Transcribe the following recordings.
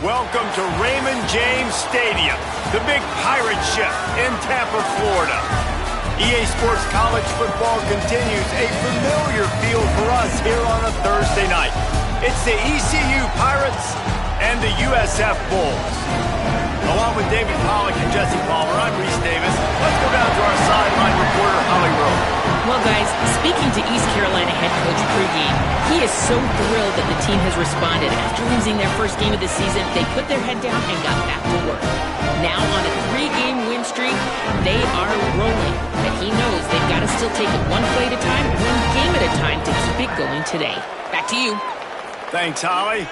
Welcome to Raymond James Stadium, the big pirate ship in Tampa, Florida. EA Sports College Football continues a familiar feel for us here on a Thursday night. It's the ECU Pirates and the USF Bulls. Along with David Pollack and Jesse Palmer, I'm Reese Davis. Let's go down to our sideline reporter, Holly Rowe. Well, guys, speaking to East Carolina head coach pregame, he is so thrilled that the team has responded. After losing their first game of the season, they put their head down and got back to work. Now on a 3-game win streak, they are rolling. And he knows they've got to still take it one play at a time, one game at a time to keep it going today. Back to you. Thanks, Holly.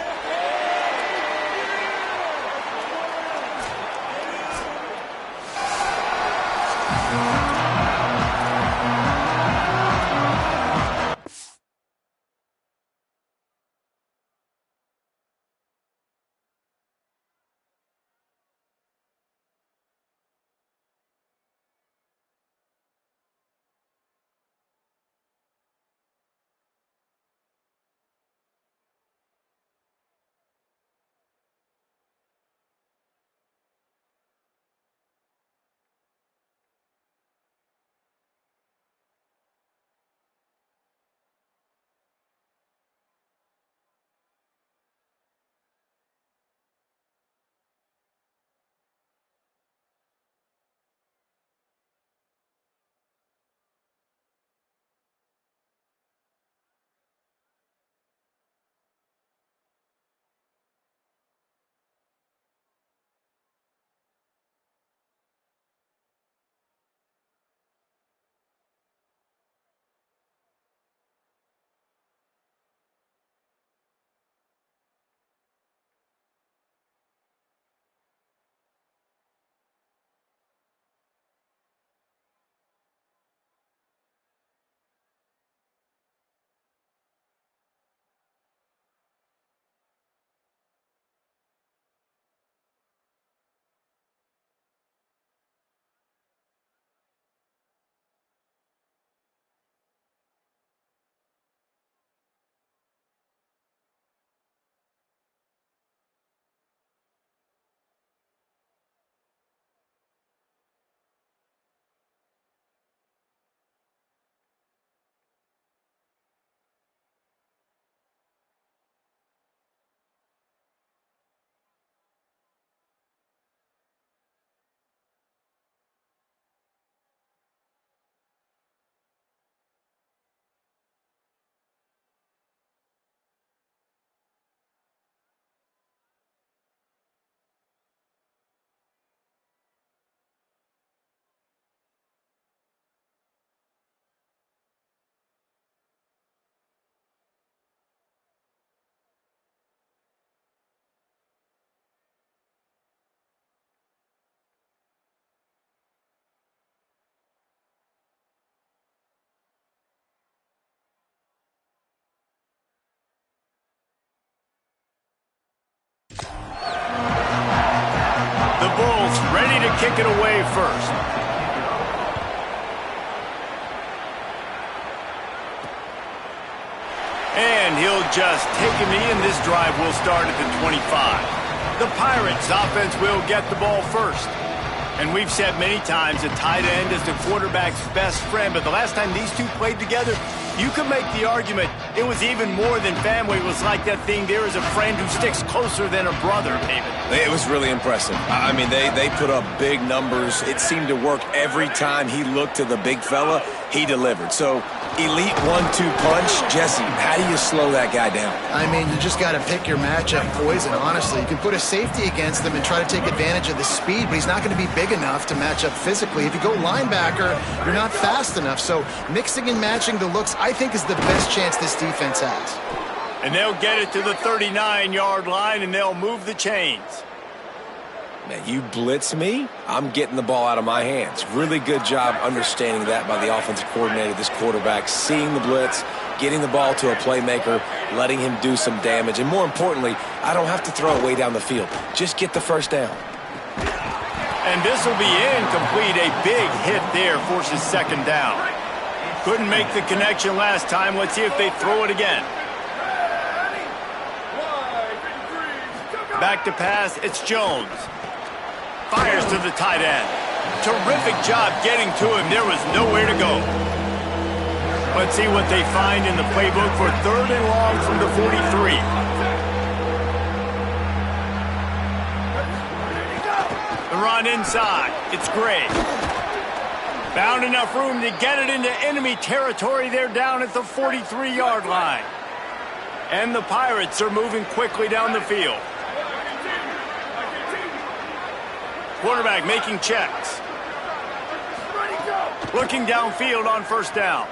The Bulls ready to kick it away first. And he'll just take a knee, and this drive will start at the 25. The Pirates offense will get the ball first. And we've said many times a tight end is the quarterback's best friend, but the last time these two played together, you could make the argument it was even more than family. It was like that thing, there is a friend who sticks closer than a brother, David. It was really impressive. I mean, they put up big numbers. It seemed to work every time he looked to the big fella, he delivered. So, elite 1-2 punch. Jesse, how do you slow that guy down? I mean, you just got to pick your matchup poison, honestly. You can put a safety against him and try to take advantage of the speed, but he's not going to be big enough to match up physically. If you go linebacker, you're not fast enough. So mixing and matching the looks, I think, is the best chance this defense has. And they'll get it to the 39-yard line, and they'll move the chains. Man, you blitz me, I'm getting the ball out of my hands. Really good job understanding that by the offensive coordinator, this quarterback, seeing the blitz, getting the ball to a playmaker, letting him do some damage. And more importantly, I don't have to throw it way down the field. Just get the first down. And this will be incomplete. A big hit there forces second down. Couldn't make the connection last time. Let's see if they throw it again. Back to pass, it's Jones. Fires to the tight end. Terrific job getting to him. There was nowhere to go. Let's see what they find in the playbook for 3rd and long from the 43. The run inside. It's Gray. Found enough room to get it into enemy territory. They're down at the 43-yard line. And the Pirates are moving quickly down the field. Quarterback making checks. Looking downfield on 1st down.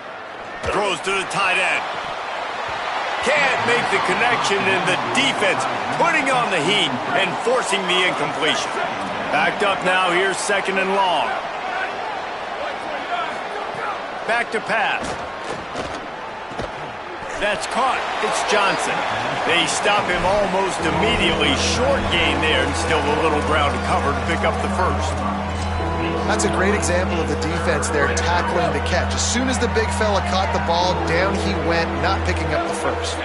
Throws to the tight end. Can't make the connection, and the defense putting on the heat and forcing the incompletion. Backed up now, here's 2nd and long. Back to pass. That's caught. It's Johnson. They stop him almost immediately. Short gain there, and still a little ground to cover to pick up the 1st. That's a great example of the defense there tackling the catch. As soon as the big fella caught the ball, down he went, not picking up the 1st.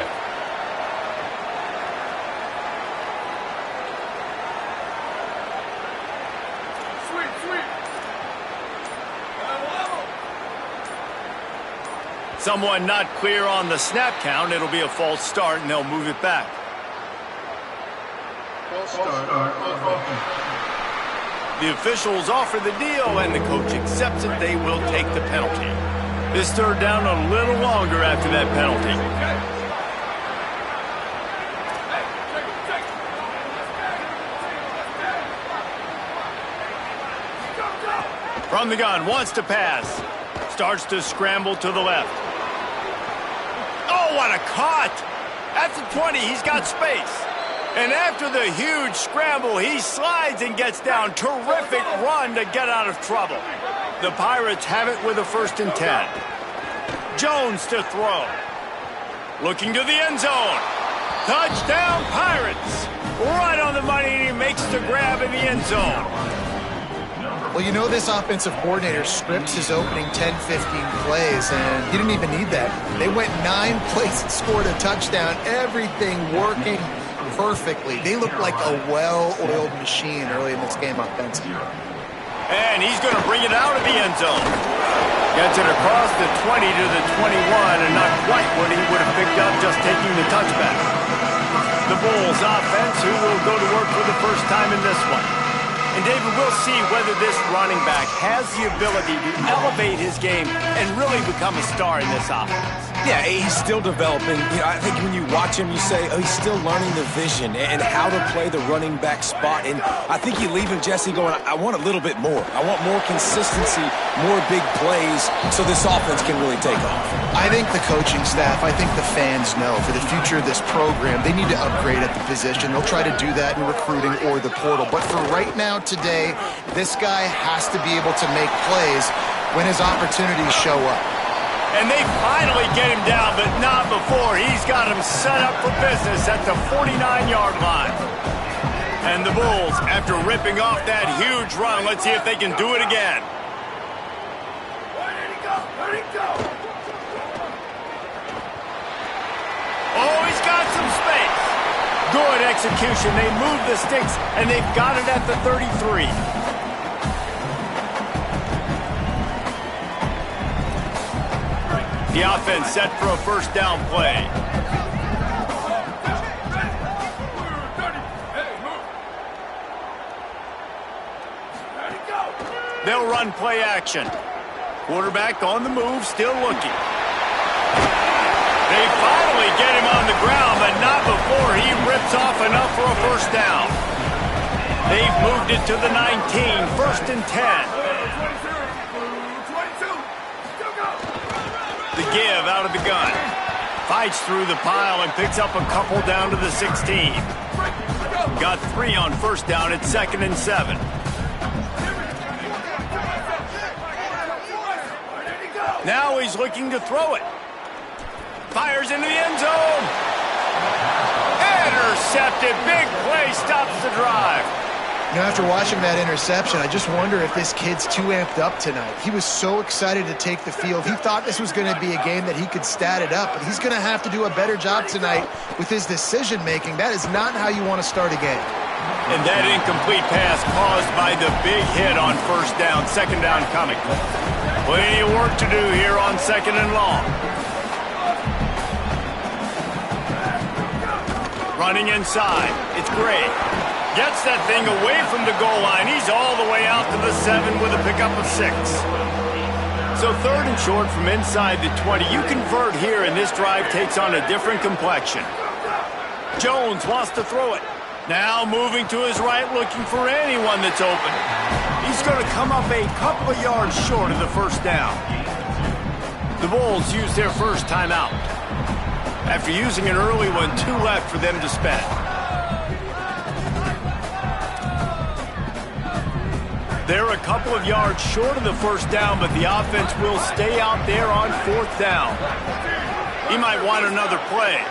Someone not clear on the snap count. It'll be a false start, and they'll move it back. False start. The officials offer the deal, and the coach accepts it. They will take the penalty. This 3rd down a little longer after that penalty. From the gun, wants to pass. Starts to scramble to the left. Oh, what a cut! At the 20, he's got space. And after the huge scramble, he slides and gets down. Terrific run to get out of trouble. The Pirates have it with a 1st and 10. Jones to throw. Looking to the end zone. Touchdown, Pirates! Right on the money, and he makes the grab in the end zone. Well, you know this offensive coordinator scripts his opening 10, 15 plays, and he didn't even need that. They went 9 plays and scored a touchdown. Everything working perfectly. They look like a well-oiled machine early in this game offensively. And he's going to bring it out of the end zone. Gets it across the 20 to the 21, and not quite what he would have picked up just taking the touchback. The Bulls offense, who will go to work for the first time in this one. And David, we'll see whether this running back has the ability to elevate his game and really become a star in this offense. Yeah, he's still developing. You know, I think when you watch him, you say, oh, he's still learning the vision and how to play the running back spot. And I think you leave him, Jesse, going, I want a little bit more. I want more consistency, more big plays, so this offense can really take off. I think the coaching staff, I think the fans know for the future of this program, they need to upgrade at the position. They'll try to do that in recruiting or the portal. But for right now, today, this guy has to be able to make plays when his opportunities show up. And they finally get him down, but not before. He's got him set up for business at the 49-yard line. And the Bulls, after ripping off that huge run, let's see if they can do it again. Where did he go? Where did he go? Oh, he's got some space. Good execution. They move the sticks, and they've got it at the 33. The offense set for a first down play. They'll run play action. Quarterback on the move, still looking. They finally get him on the ground, but not before he rips off enough for a first down. They've moved it to the 19, 1st and 10. The give out of the gun. Fights through the pile and picks up a couple down to the 16. Got 3 on first down at 2nd and 7. Now he's looking to throw it. Fires into the end zone. Intercepted. Big play stops the drive. You know, after watching that interception, I just wonder if this kid's too amped up tonight. He was so excited to take the field. He thought this was going to be a game that he could stat it up, but he's going to have to do a better job tonight with his decision-making. That is not how you want to start a game. And that incomplete pass caused by the big hit on first down, second down coming. Plenty of work to do here on second and long. Running inside, it's Gray. Gets that thing away from the goal line. He's all the way out to the 7 with a pickup of 6. So third and short from inside the 20. You convert here, and this drive takes on a different complexion. Jones wants to throw it. Now moving to his right, looking for anyone that's open. He's going to come up a couple of yards short of the first down. The Bulls use their first timeout. After using an early one, 2 left for them to spend. They're a couple of yards short of the first down, but the offense will stay out there on fourth down. He might want another play.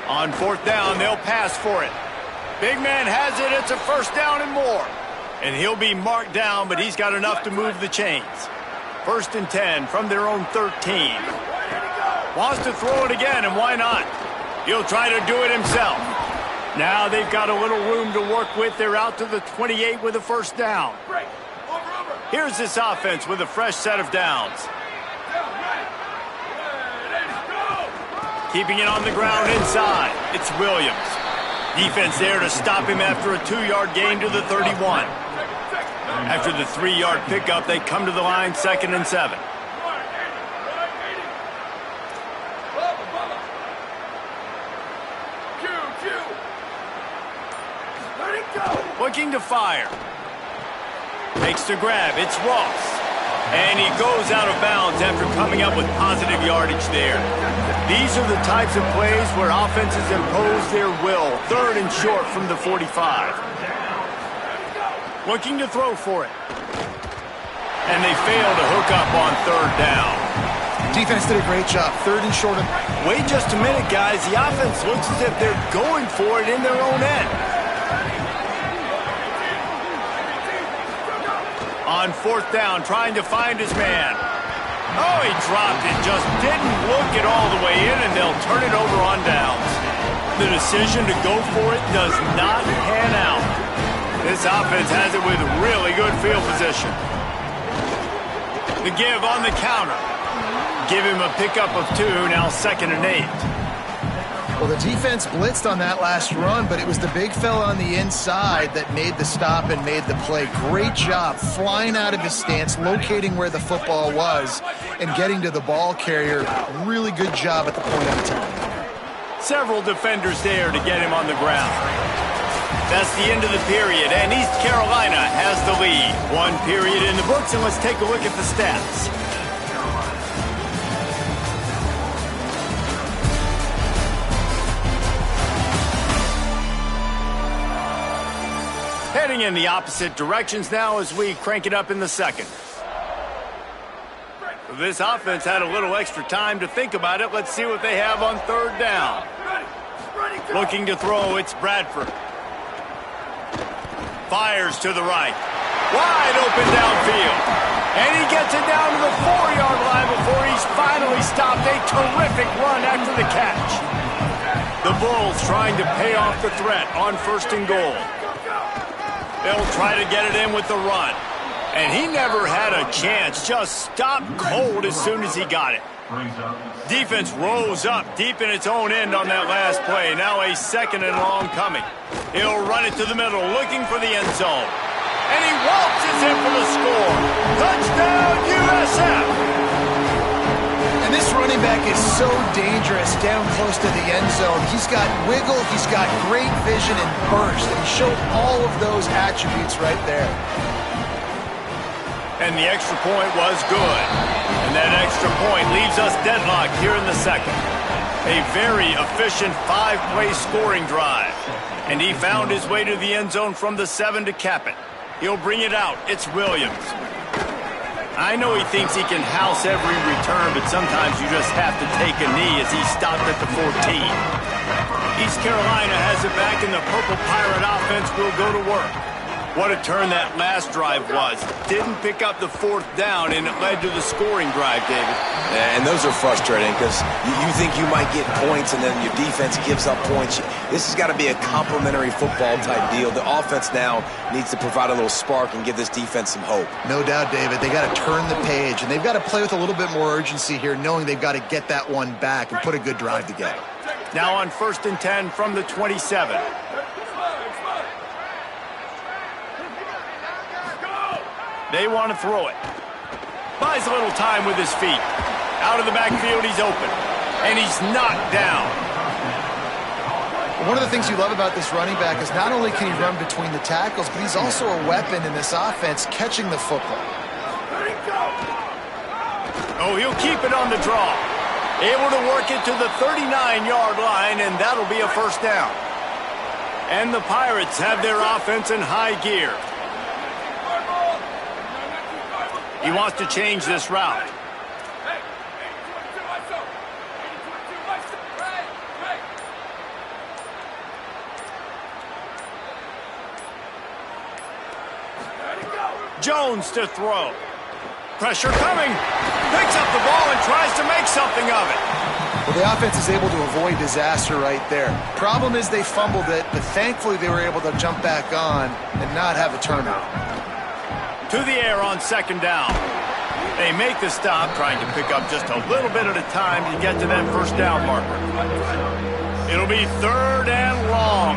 On fourth down, they'll pass for it. Big man has it. It's a first down and more. And he'll be marked down, but he's got enough to move the chains. First and 10 from their own 13. Wants to throw it again, and why not? He'll try to do it himself. Now they've got a little room to work with. They're out to the 28 with a first down. Here's this offense with a fresh set of downs. Keeping it on the ground inside. It's Williams. Defense there to stop him after a 2-yard gain to the 31. After the 3-yard pickup, they come to the line, second and 7. Looking to fire. Makes the grab. It's Ross. And he goes out of bounds after coming up with positive yardage there. These are the types of plays where offenses impose their will. Third and short from the 45. Looking to throw for it. And they fail to hook up on third down. Defense did a great job. Third and short. Wait just a minute, guys. The offense looks as if they're going for it in their own end. On fourth down, trying to find his man. Oh, he dropped it. Just didn't look it all the way in, and they'll turn it over on downs. The decision to go for it does not pan out. This offense has it with really good field position. The give on the counter. Give him a pickup of 2, now second and 8. Well, the defense blitzed on that last run, but it was the big fella on the inside that made the stop and made the play. Great job flying out of his stance, locating where the football was, and getting to the ball carrier. Really good job at the point of attack. Several defenders there to get him on the ground. That's the end of the period, and East Carolina has the lead. 1 period in the books, and let's take a look at the stats. Heading in the opposite directions now as we crank it up in the second. This offense had a little extra time to think about it. Let's see what they have on third down. Looking to throw, it's Bradford. Fires to the right. Wide open downfield. And he gets it down to the 4-yard line before he's finally stopped. A terrific run after the catch. The Bulls trying to pay off the threat on first and goal. They'll try to get it in with the run. And he never had a chance. Just stopped cold as soon as he got it. Defense rose up deep in its own end on that last play. Now a second and long coming. He'll run it to the middle, looking for the end zone. And he waltzes in for the score. Touchdown, USF! And this running back is so dangerous down close to the end zone. He's got wiggle, he's got great vision and burst, and he showed all of those attributes right there. And the extra point was good. And that extra point leaves us deadlocked here in the second. A very efficient 5-play scoring drive. And he found his way to the end zone from the 7 to cap it. He'll bring it out. It's Williams. I know he thinks he can house every return, but sometimes you just have to take a knee as he stopped at the 14. East Carolina has it back, and the Purple Pirate offense will go to work. What a turn that last drive was. Didn't pick up the 4th down, and it led to the scoring drive, David. And those are frustrating because you think you might get points and then your defense gives up points. This has got to be a complementary football type deal. The offense now needs to provide a little spark and give this defense some hope. No doubt, David. They got to turn the page, and they've got to play with a little bit more urgency here, knowing they've got to get that one back and put a good drive together. Now on 1st and 10 from the 27. They want to throw it. Buys a little time with his feet. Out of the backfield, he's open. And he's knocked down. One of the things you love about this running back is not only can he run between the tackles, but he's also a weapon in this offense catching the football. Oh, he'll keep it on the draw. Able to work it to the 39-yard line, and that'll be a 1st down. And the Pirates have their offense in high gear. He wants to change this route. Jones to throw. Pressure coming. Picks up the ball and tries to make something of it. Well, the offense is able to avoid disaster right there. Problem is they fumbled it, but thankfully they were able to jump back on and not have a turnover. To the air on 2nd down. They make the stop, trying to pick up just a little bit at a time to get to that 1st down marker. It'll be 3rd and long.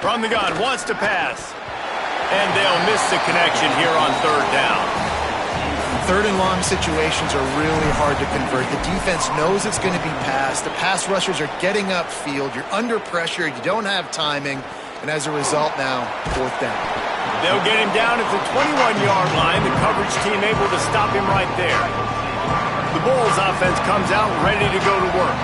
From the gun, wants to pass. And they'll miss the connection here on 3rd down. 3rd and long situations are really hard to convert. The defense knows it's going to be passed. The pass rushers are getting upfield. You're under pressure. You don't have timing. And as a result now, 4th down. They'll get him down at the 21-yard line. The coverage team able to stop him right there. The Bulls offense comes out ready to go to work.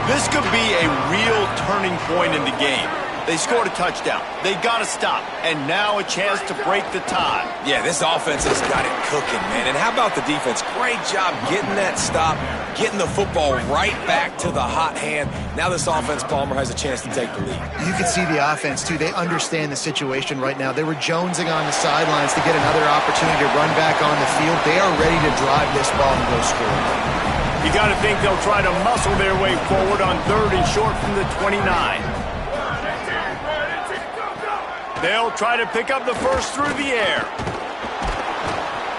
This could be a real turning point in the game. They scored a touchdown. They got to stop. And now a chance to break the tie. Yeah, this offense has got it cooking, man. And how about the defense? Great job getting that stop, getting the football right back to the hot hand. Now this offense, Palmer, has a chance to take the lead. You can see the offense, too. They understand the situation right now. They were jonesing on the sidelines to get another opportunity to run back on the field. They are ready to drive this ball and go score. You got to think they'll try to muscle their way forward on 3rd and short from the 29. They'll try to pick up the 1st through the air.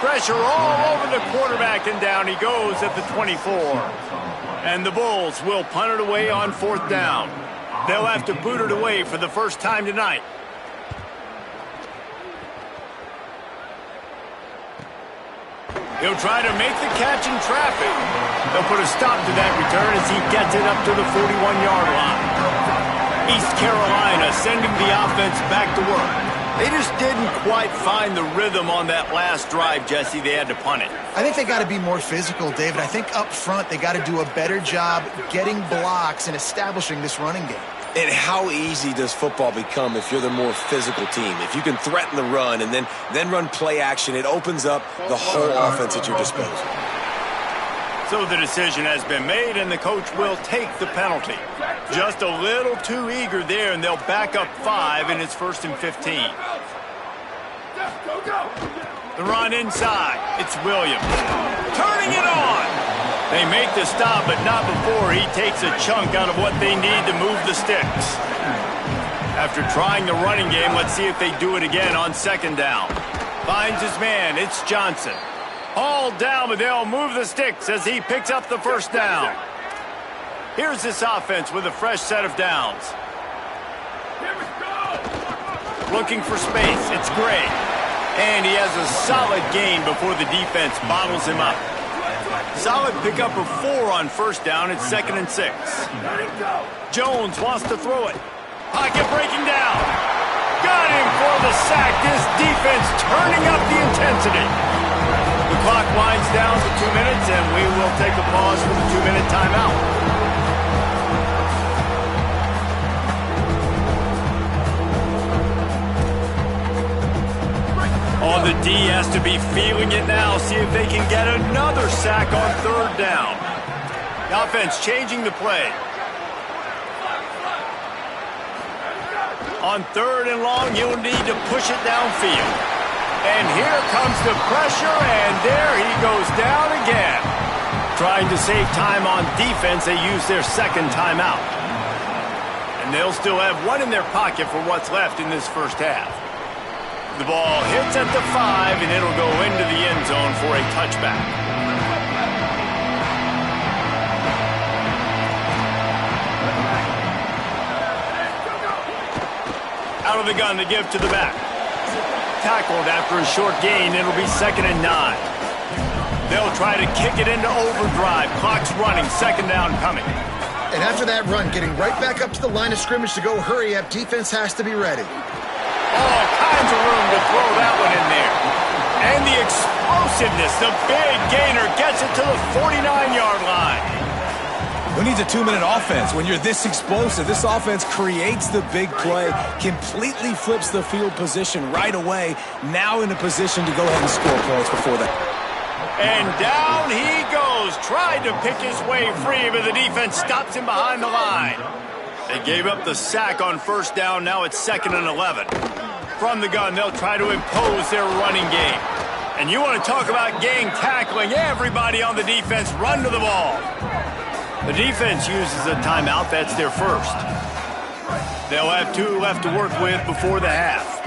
Pressure all over the quarterback, and down he goes at the 24. And the Bulls will punt it away on 4th down. They'll have to boot it away for the first time tonight. He'll try to make the catch in traffic. They'll put a stop to that return as he gets it up to the 41-yard line. East Carolina sending the offense back to work. They just didn't quite find the rhythm on that last drive, Jesse. They had to punt it. I think they got to be more physical, David. I think up front they got to do a better job getting blocks and establishing this running game. And how easy does football become if you're the more physical team? If you can threaten the run and then run play action, it opens up the whole offense at your disposal. So the decision has been made, and the coach will take the penalty. Just a little too eager there, and they'll back up 5, and it's 1st and 15. The run inside. It's Williams. Turning it on. They make the stop, but not before he takes a chunk out of what they need to move the sticks. After trying the running game, let's see if they do it again on 2nd down. Finds his man. It's Johnson. Hauled down, but they'll move the sticks as he picks up the 1st down. Here's this offense with a fresh set of downs. Looking for space. It's Gray. And he has a solid gain before the defense bottles him up. Solid pickup of 4 on 1st down. It's 2nd and 6. Jones wants to throw it. Pocket breaking down. Got him for the sack. This defense turning up the intensity. The clock winds down to 2 minutes, and we will take a pause for the 2-minute timeout. D has to be feeling it now. See if they can get another sack on third down. The offense changing the play. On third and long, you'll need to push it downfield. And here comes the pressure, and there he goes down again. Trying to save time on defense, they use their second timeout. And they'll still have one in their pocket for what's left in this first half. The ball hits at the 5, and it'll go into the end zone for a touchback. Out of the gun to give to the back. Tackled after a short gain. It'll be 2nd and 9. They'll try to kick it into overdrive. Clock's running. 2nd down coming. And after that run, getting right back up to the line of scrimmage to go hurry up, defense has to be ready. All kinds of room to throw that one in there. And the explosiveness, the big gainer gets it to the 49-yard line. Who needs a 2-minute offense when you're this explosive? This offense creates the big play, completely flips the field position right away, now in a position to go ahead and score points before that. And down he goes, tried to pick his way free, but the defense stops him behind the line. They gave up the sack on first down, now it's 2nd and 11. From the gun, they'll try to impose their running game. And you want to talk about gang tackling, everybody on the defense run to the ball. The defense uses a timeout. That's their first. They'll have 2 left to work with before the half.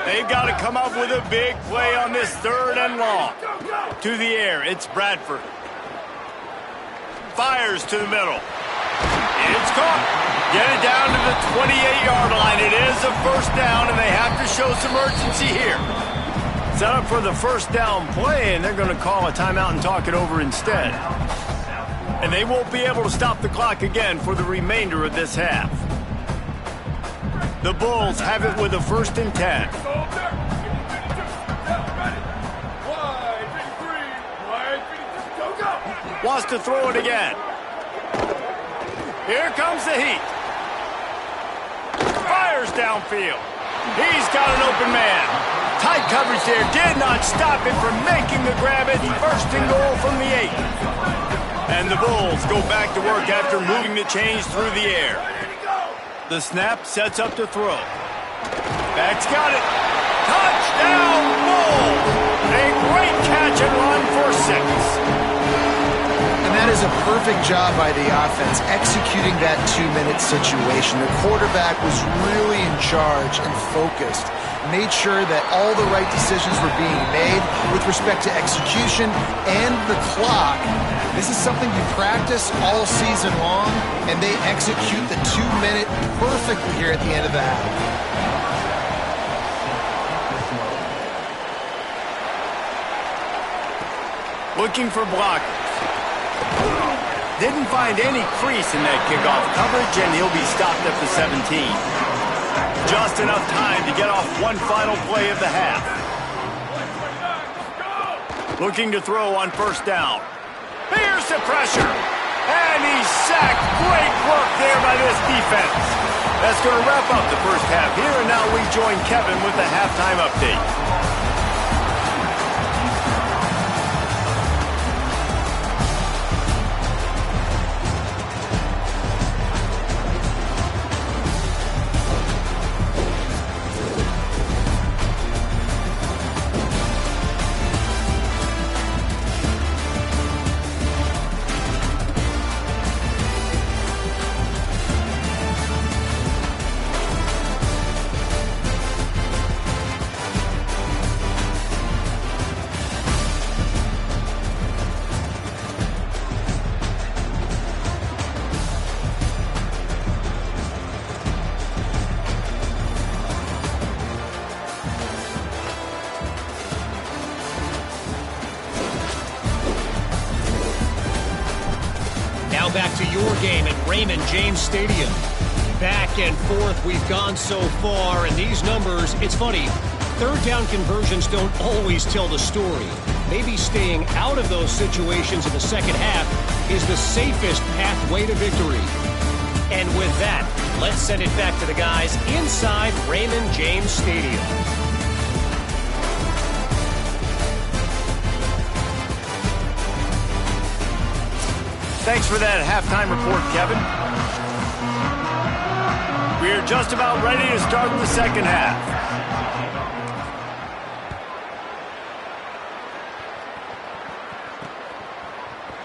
They've got to come up with a big play on this 3rd and long. To the air, it's Bradford. Fires to the middle. It's caught. Get it down to the 28-yard line. It is a first down, and they have to show some urgency here. Set up for the first down play, and they're going to call a timeout and talk it over instead. And they won't be able to stop the clock again for the remainder of this half. The Bulls have it with a 1st and 10. Wants to throw it again. Here comes the heat. Fires downfield. He's got an open man. Tight coverage there. Did not stop him from making the grab. It's 1st and goal from the 8. And the Bulls go back to work after moving the chains through the air. The snap sets up to throw. That's got it. Touchdown, Bulls! A great catch and run for 6. And that is a perfect job by the offense, executing that 2-minute situation. The quarterback was really in charge and focused. Made sure that all the right decisions were being made with respect to execution and the clock. This is something you practice all season long, and they execute the 2-minute perfectly here at the end of the half. Looking for blockers. Didn't find any crease in that kickoff coverage, and he'll be stopped at the 17. Just enough time to get off one final play of the half. Looking to throw on first down. Here's the pressure. And he's sacked. Great work there by this defense. That's going to wrap up the first half here, and now we join Kevin with the halftime update. Back to your game at Raymond James Stadium. Back and forth we've gone so far, and these numbers, it's funny, 3rd down conversions don't always tell the story. Maybe staying out of those situations in the second half is the safest pathway to victory. And with that, let's send it back to the guys inside Raymond James Stadium. Thanks for that halftime report, Kevin. We're just about ready to start the second half.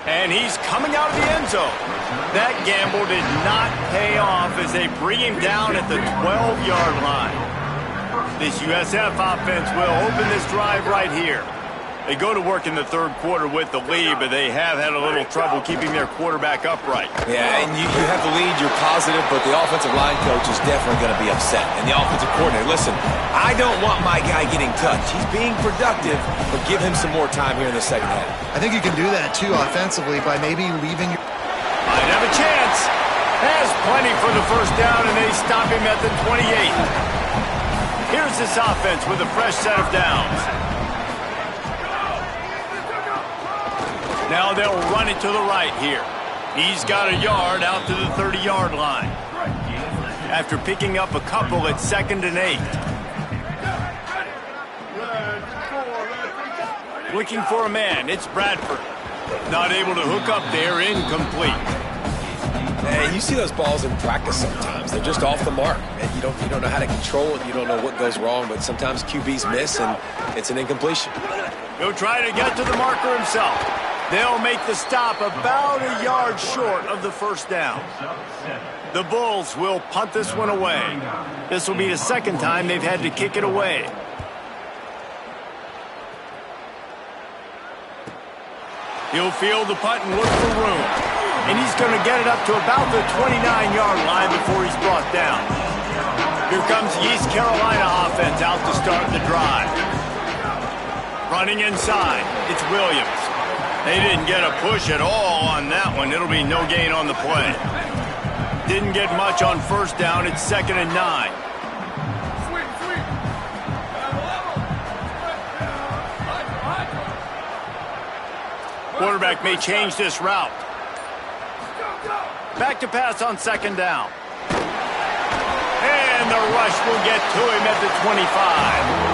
And he's coming out of the end zone. That gamble did not pay off as they bring him down at the 12-yard line. This USF offense will open this drive right here. They go to work in the third quarter with the lead, but they have had a little trouble keeping their quarterback upright. Yeah, and you have the lead, you're positive, but the offensive line coach is definitely going to be upset. And the offensive coordinator, listen, I don't want my guy getting touched. He's being productive, but give him some more time here in the second half. I think you can do that, too, offensively, by maybe leaving your... Might have a chance. Has plenty for the first down, and they stop him at the 28. Here's this offense with a fresh set of downs. Now they'll run it to the right here. He's got a yard out to the 30-yard line. After picking up a couple at 2nd and 8. Looking for a man. It's Bradford. Not able to hook up there. Incomplete. And you see those balls in practice sometimes. They're just off the mark. And you don't know how to control it. You don't know what goes wrong. But sometimes QBs miss, and it's an incompletion. He'll try to get to the marker himself. They'll make the stop about a yard short of the first down. The Bulls will punt this one away. This will be the second time they've had to kick it away. He'll field the punt and look for room. And he's going to get it up to about the 29-yard line before he's brought down. Here comes the East Carolina offense out to start the drive. Running inside, it's Williams. They didn't get a push at all on that one. It'll be no gain on the play. Didn't get much on first down. It's 2nd and 9. Quarterback may change this route. Back to pass on 2nd down. And the rush will get to him at the 25.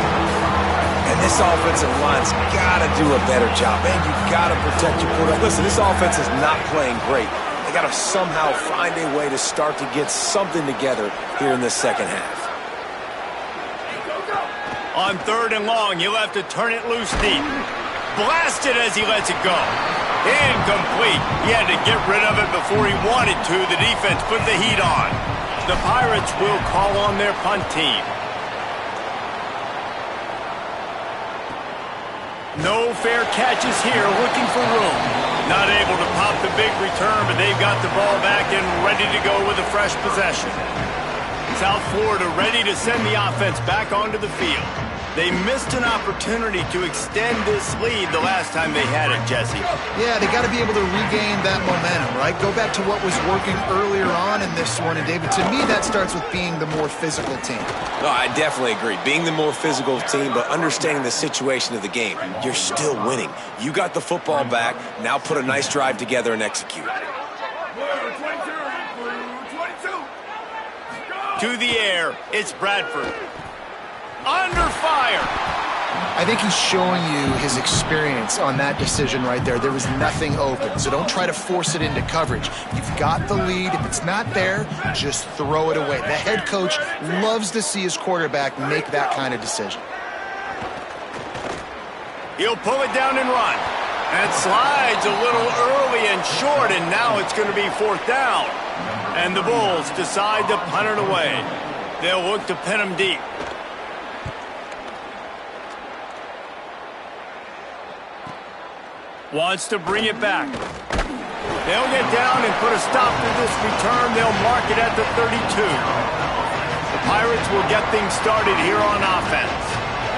And this offensive line's got to do a better job. Man, you've got to protect your quarterback. Listen, this offense is not playing great. They got to somehow find a way to start to get something together here in the second half. On 3rd and long, he'll have to turn it loose deep. Blasted as he lets it go. Incomplete. He had to get rid of it before he wanted to. The defense put the heat on. The Pirates will call on their punt team. No fair catches here, looking for room. Not able to pop the big return, but they've got the ball back and ready to go with a fresh possession. South Florida ready to send the offense back onto the field. They missed an opportunity to extend this lead the last time they had it, Jesse. Yeah, they got to be able to regain that momentum, right? Go back to what was working earlier on in this one. And, David, to me, that starts with being the more physical team. No, I definitely agree. Being the more physical team, but understanding the situation of the game. You're still winning. You got the football back. Now put a nice drive together and execute. To the air, it's Bradford. Under fire. I think he's showing you his experience on that decision right there. There was nothing open, so don't try to force it into coverage. You've got the lead. If it's not there, just throw it away. The head coach loves to see his quarterback make that kind of decision. He'll pull it down and run. And slides a little early and short, and now it's going to be 4th down. And the Bulls decide to punt it away. They'll look to pin him deep. Wants to bring it back. They'll get down and put a stop to this return. They'll mark it at the 32. The Pirates will get things started here on offense.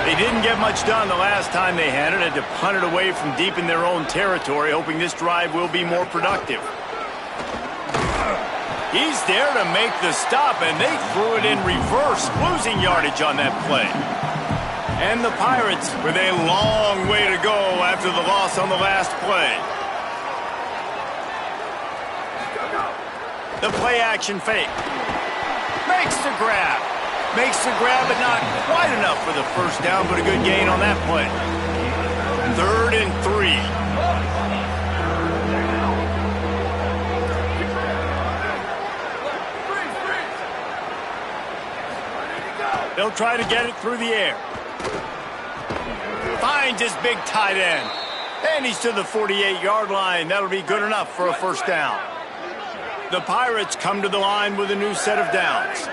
They didn't get much done the last time they had it. Had to punt it away from deep in their own territory, hoping this drive will be more productive. He's there to make the stop, and they threw it in reverse, losing yardage on that play. And the Pirates with a long way to go after the loss on the last play. The play action fake. Makes the grab. Makes the grab, but not quite enough for the first down, but a good gain on that play. 3rd and 3. They'll try to get it through the air. Finds his big tight end. And he's to the 48-yard line. That'll be good enough for a first down. The Pirates come to the line with a new set of downs.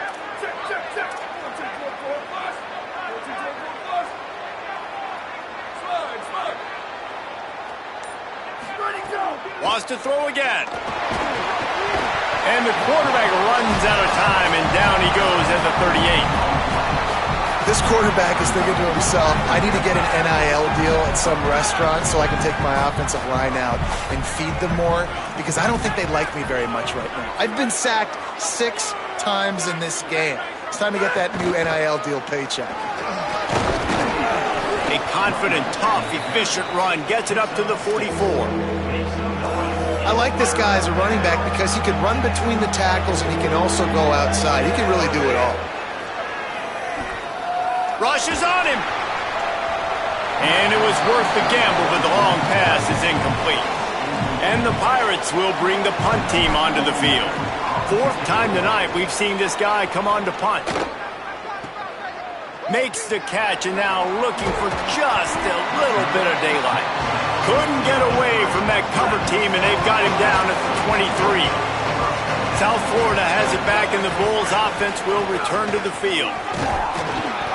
Wants to throw again. And the quarterback runs out of time, and down he goes at the 38. This quarterback is thinking to himself, I need to get an NIL deal at some restaurant so I can take my offensive line out and feed them more, because I don't think they like me very much right now. I've been sacked 6 times in this game. It's time to get that new NIL deal paycheck. A confident, tough, efficient run gets it up to the 44. I like this guy as a running back because he can run between the tackles and he can also go outside. He can really do it all. Rushes on him. And it was worth the gamble, but the long pass is incomplete. And the Pirates will bring the punt team onto the field. 4th time tonight we've seen this guy come on to punt. Makes the catch, and now looking for just a little bit of daylight. Couldn't get away from that cover team, and they've got him down at the 23. South Florida has it back, and the Bulls offense will return to the field.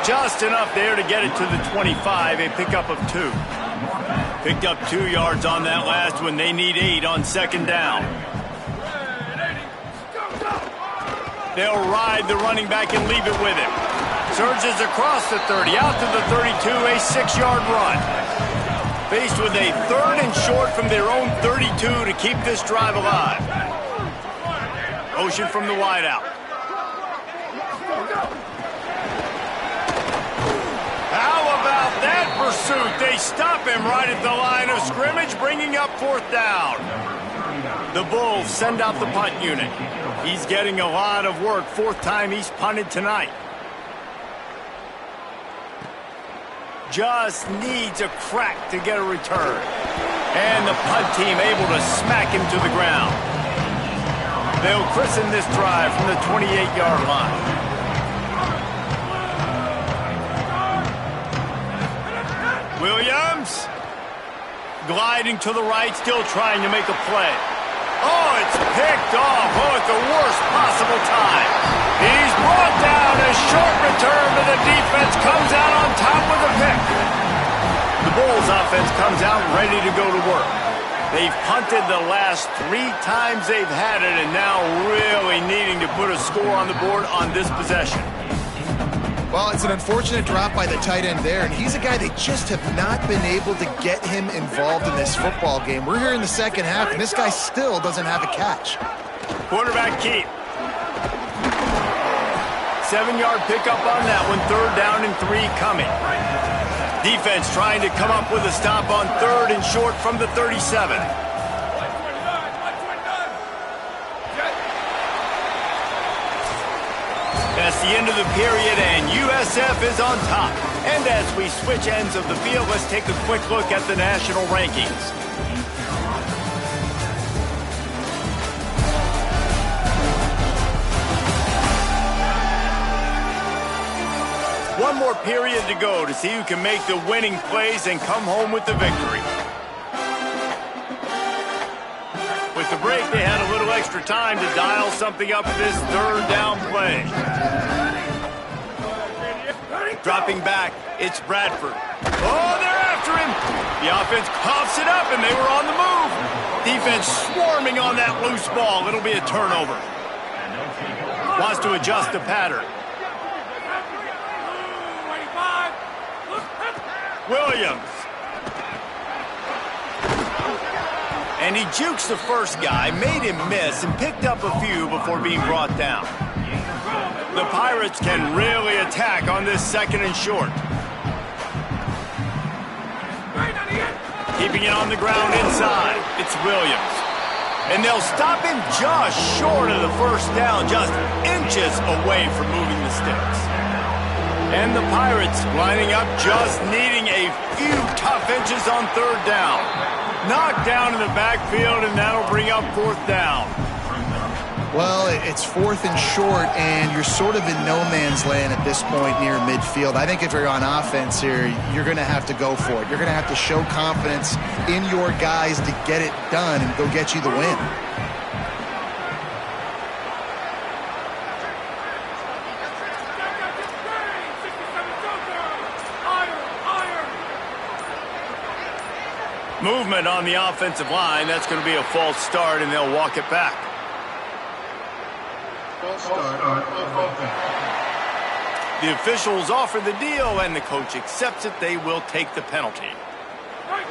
Just enough there to get it to the 25, a pickup of 2. Picked up 2 yards on that last one. They need 8 on 2nd down. They'll ride the running back and leave it with him. Surges across the 30, out to the 32, a 6-yard run. Faced with a 3rd and short from their own 32 to keep this drive alive. Motion from the wideout. How about that pursuit? They stop him right at the line of scrimmage, bringing up 4th down. The Bulls send out the punt unit. He's getting a lot of work. 4th time he's punted tonight. Just needs a crack to get a return. And the punt team able to smack him to the ground. They'll christen this drive from the 28-yard line. Williams gliding to the right, still trying to make a play. Oh, it's picked off. Oh, at the worst possible time. He's brought down. A short return to the defense comes out on top with a pick. The Bulls offense comes out ready to go to work. They've punted the last 3 times they've had it, and now really needing to put a score on the board on this possession. Well, it's an unfortunate drop by the tight end there, and he's a guy they just have not been able to get him involved in this football game. We're here in the 2nd half, and this guy still doesn't have a catch. Quarterback keep. 7-yard pickup on that one. 3rd down and 3 coming. Defense trying to come up with a stop on 3rd and short from the 37. That's the end of the period, and USF is on top. And as we switch ends of the field, let's take a quick look at the national rankings. One more period to go to see who can make the winning plays and come home with the victory. With the break, they had a little extra time to dial something up for this 3rd down play. Dropping back, it's Bradford. Oh, they're after him. The offense coughs it up, and they were on the move. Defense swarming on that loose ball. It'll be a turnover. Wants to adjust the pattern. Williams. And he jukes the first guy, made him miss, and picked up a few before being brought down. The Pirates can really attack on this 2nd and short. Keeping it on the ground inside. It's Williams. And they'll stop him just short of the first down, just inches away from moving the sticks. And the Pirates lining up, just needing a few tough inches on 3rd down. Knocked down in the backfield, and that'll bring up 4th down. Well, it's 4th and short, and you're sort of in no man's land at this point near midfield. I think if you're on offense here, you're going to have to go for it. You're going to have to show confidence in your guys to get it done and go get you the win. Movement on the offensive line. That's going to be a false start, and they'll walk it back. The officials offer the deal, and the coach accepts it. They will take the penalty.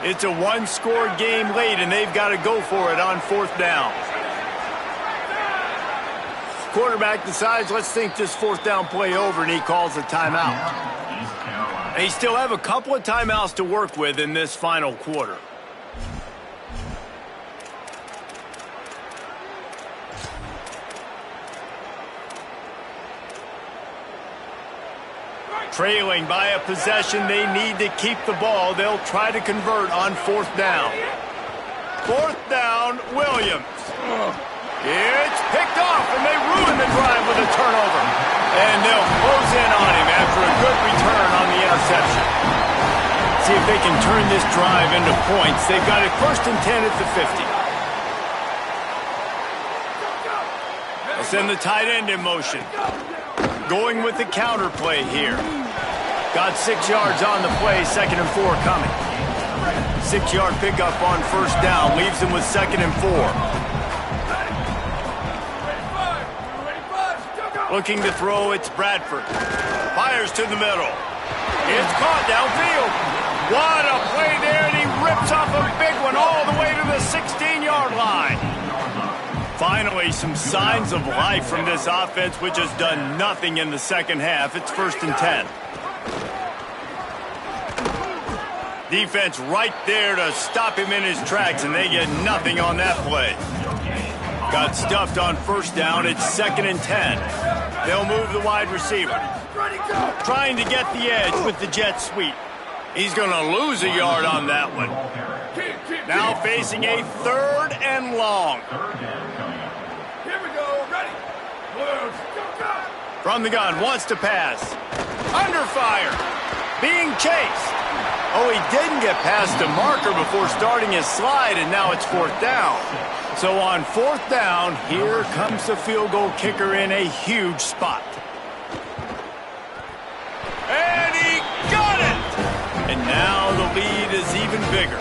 It's a one-score game late, and they've got to go for it on 4th down. Quarterback decides, let's think this 4th down play over, and he calls a timeout. They still have a couple of timeouts to work with in this final quarter. Trailing by a possession, they need to keep the ball. They'll try to convert on 4th down. 4th down, Williams. It's picked off, and they ruin the drive with a turnover. And they'll close in on him after a good return on the interception. See if they can turn this drive into points. They've got it 1st and 10 at the 50. They'll send the tight end in motion. Going with the counter play here. Got 6 yards on the play, 2nd and 4 coming. 6-yard pickup on 1st down, leaves them with 2nd and 4. Looking to throw, it's Bradford. Fires to the middle. It's caught downfield. What a play there, and he rips off a big one all the way to the 16-yard line. Finally, some signs of life from this offense, which has done nothing in the second half. It's 1st and 10. Defense right there to stop him in his tracks, and they get nothing on that play. Got stuffed on 1st down. It's 2nd and 10. They'll move the wide receiver. Trying to get the edge with the jet sweep. He's going to lose a yard on that one. Now facing a 3rd and long. Here we go, ready. From the gun, wants to pass. Under fire. Being chased. Oh, he didn't get past the marker before starting his slide, and now it's 4th down. So on 4th down, here comes the field goal kicker in a huge spot. And he got it! And now the lead is even bigger.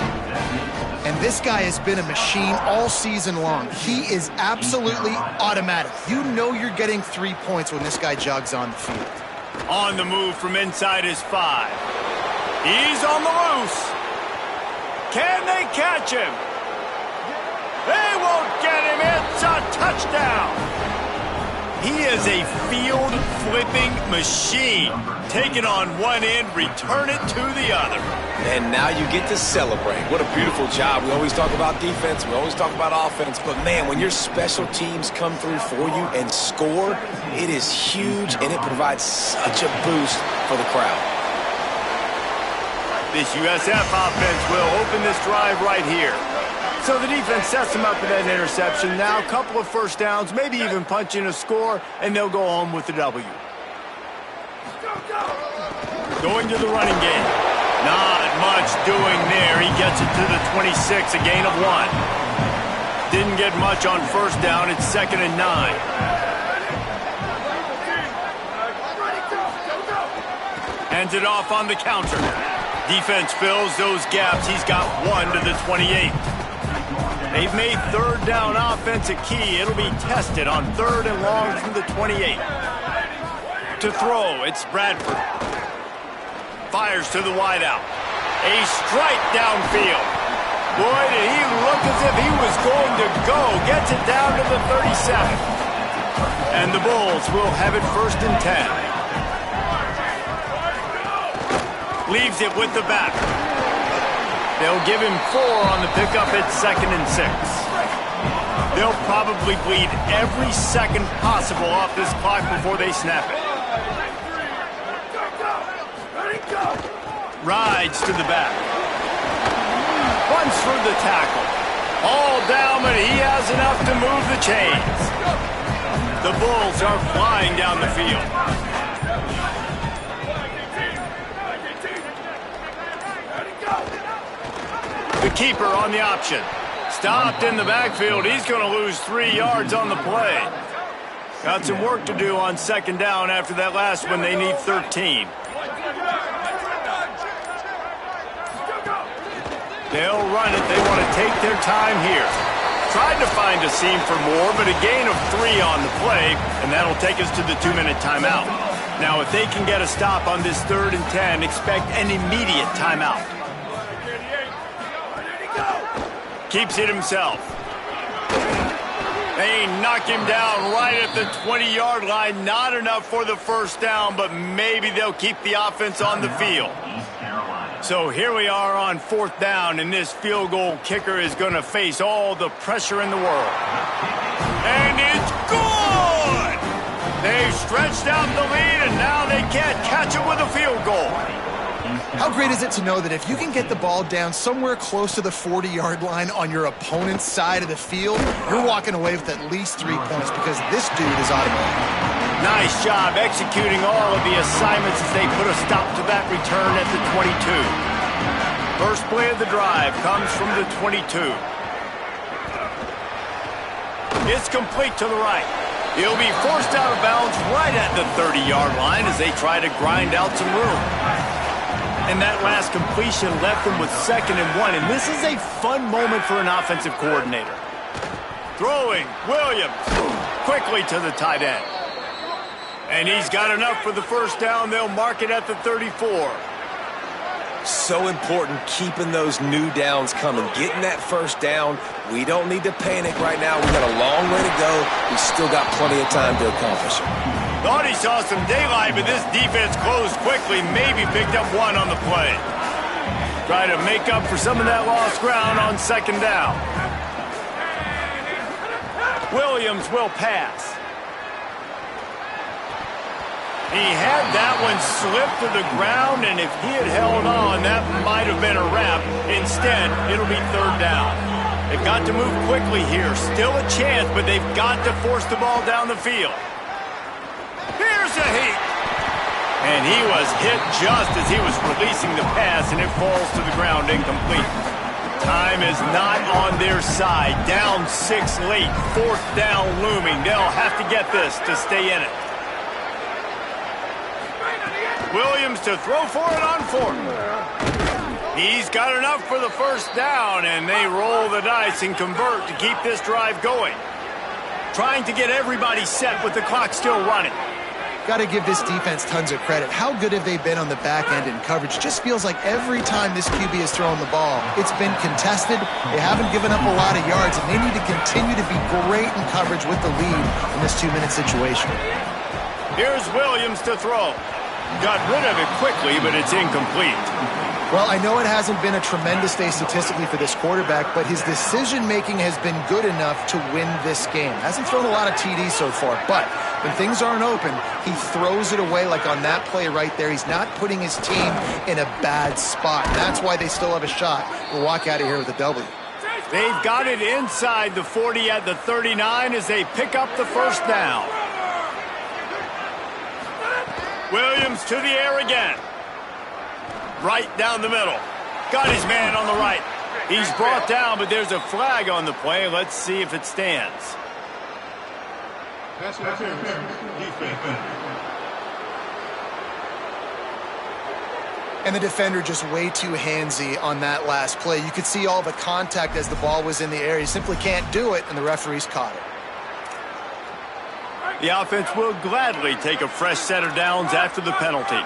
And this guy has been a machine all season long. He is absolutely automatic. You know you're getting 3 points when this guy jogs on the field. On the move from inside his 5. He's on the loose. Can they catch him? They won't get him. It's a touchdown. He is a field-flipping machine. Take it on one end, return it to the other. And now you get to celebrate. What a beautiful job. We always talk about defense. We always talk about offense. But, man, when your special teams come through for you and score, it is huge, and it provides such a boost for the crowd. This USF offense will open this drive right here. So the defense sets them up with that interception. Now a couple of 1st downs, maybe even punch in a score, and they'll go home with the W. Going to the running game. Not much doing there. He gets it to the 26, a gain of 1. Didn't get much on 1st down. It's 2nd and 9. Hands it off on the counter. Defense fills those gaps. He's got 1 to the 28. They've made 3rd down offense a key. It'll be tested on 3rd and long from the 28. To throw, it's Bradford. Fires to the wideout. A strike downfield. Boy, did he look as if he was going to go. Gets it down to the 37. And the Bulls will have it 1st and 10. Leaves it with the back. They'll give him 4 on the pickup at 2nd and 6. They'll probably bleed every second possible off this clock before they snap it. Rides to the back. Runs through the tackle. All down, but he has enough to move the chains. Bulls are flying down the field. The keeper on the option. Stopped in the backfield. He's going to lose 3 yards on the play. Got some work to do on second down after that last one. They need 13. They'll run it. They want to take their time here. Tried to find a seam for more, but a gain of 3 on the play, and that'll take us to the 2-minute timeout. Now, if they can get a stop on this 3rd and 10, expect an immediate timeout. Keeps it himself. They knock him down right at the 20-yard line. Not enough for the first down, but maybe they'll keep the offense on the field. So here we are on 4th down, and this field goal kicker is going to face all the pressure in the world. And it's good! They've stretched out the lead, and now they can't catch it with a field goal. How great is it to know that if you can get the ball down somewhere close to the 40-yard line on your opponent's side of the field, you're walking away with at least 3 points because this dude is automatic. Nice job executing all of the assignments as they put a stop to that return at the 22. First play of the drive comes from the 22. It's complete to the right. He'll be forced out of bounds right at the 30-yard line as they try to grind out some room. And that last completion left them with 2nd and 1, and this is a fun moment for an offensive coordinator. Throwing, Williams, quickly to the tight end. And he's got enough for the first down. They'll mark it at the 34. So important keeping those new downs coming. Getting that first down. We don't need to panic right now. We've got a long way to go. We still got plenty of time to accomplish it. Thought he saw some daylight, but this defense closed quickly. Maybe picked up 1 on the play. Try to make up for some of that lost ground on second down. Williams will pass. He had that one slip to the ground, and if he had held on, that might have been a wrap. Instead, it'll be 3rd down. They've got to move quickly here. Still a chance, but they've got to force the ball down the field. Here's a hit. And he was hit just as he was releasing the pass, and it falls to the ground incomplete. Time is not on their side. Down 6 late. 4th down looming. They'll have to get this to stay in it. Williams to throw for it on 4th. He's got enough for the first down, and they roll the dice and convert to keep this drive going. Trying to get everybody set with the clock still running. Got to give this defense tons of credit. How good have they been on the back end in coverage? Just feels like every time this QB has thrown the ball, it's been contested. They haven't given up a lot of yards, and they need to continue to be great in coverage with the lead in this 2-minute situation. Here's Williams to throw. Got rid of it quickly, but it's incomplete. Well, I know it hasn't been a tremendous day statistically for this quarterback, but his decision-making has been good enough to win this game. Hasn't thrown a lot of TDs so far, but when things aren't open, he throws it away like on that play right there. He's not putting his team in a bad spot. And that's why they still have a shot to walk out of here with a W. They've got it inside the 40 at the 39 as they pick up the first down. Williams to the air again. Right down the middle. Got his man on the right. He's brought down, but there's a flag on the play. Let's see if it stands. And the defender just way too handsy on that last play. You could see all the contact as the ball was in the air. He simply can't do it, and the referees caught it. The offense will gladly take a fresh set of downs after the penalty.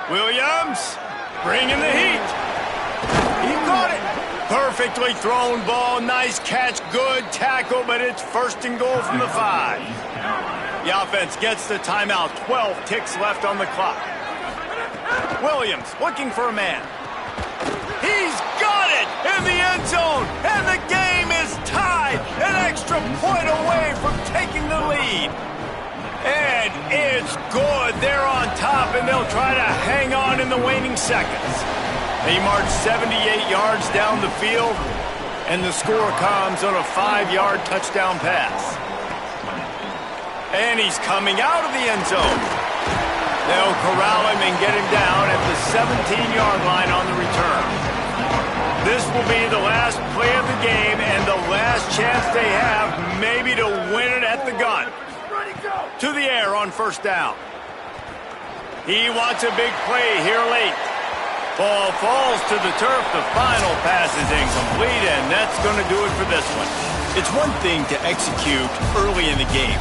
Williams bringing the heat. He caught it. Perfectly thrown ball. Nice catch. Good tackle, but it's 1st and goal from the 5. The offense gets the timeout. 12 ticks left on the clock. Williams looking for a man. He's got it in the end zone, and the game is tied. An extra point away from taking the lead. And it's good. They're on top, and they'll try to hang on in the waning seconds. They march 78 yards down the field. And the score comes on a 5-yard touchdown pass. And he's coming out of the end zone. They'll corral him and get him down at the 17-yard line on the return. This will be the last play of the game and the last chance they have maybe to win it at the gun. To the air on first down. He wants a big play here late. Ball falls to the turf. The final pass is incomplete, and that's going to do it for this one. It's one thing to execute early in the game.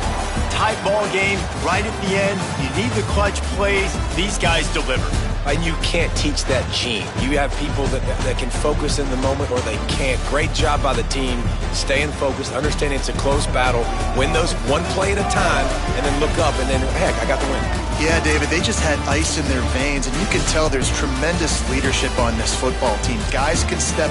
Tight ball game, right at the end, you need the clutch plays. These guys deliver. And you can't teach that gene. You have people that can focus in the moment or they can't. Great job by the team, staying focused, understanding it's a close battle, win those one play at a time, and then look up and then, heck, I got the win. Yeah, David, they just had ice in their veins, and you can tell there's tremendous leadership on this football team. Guys can step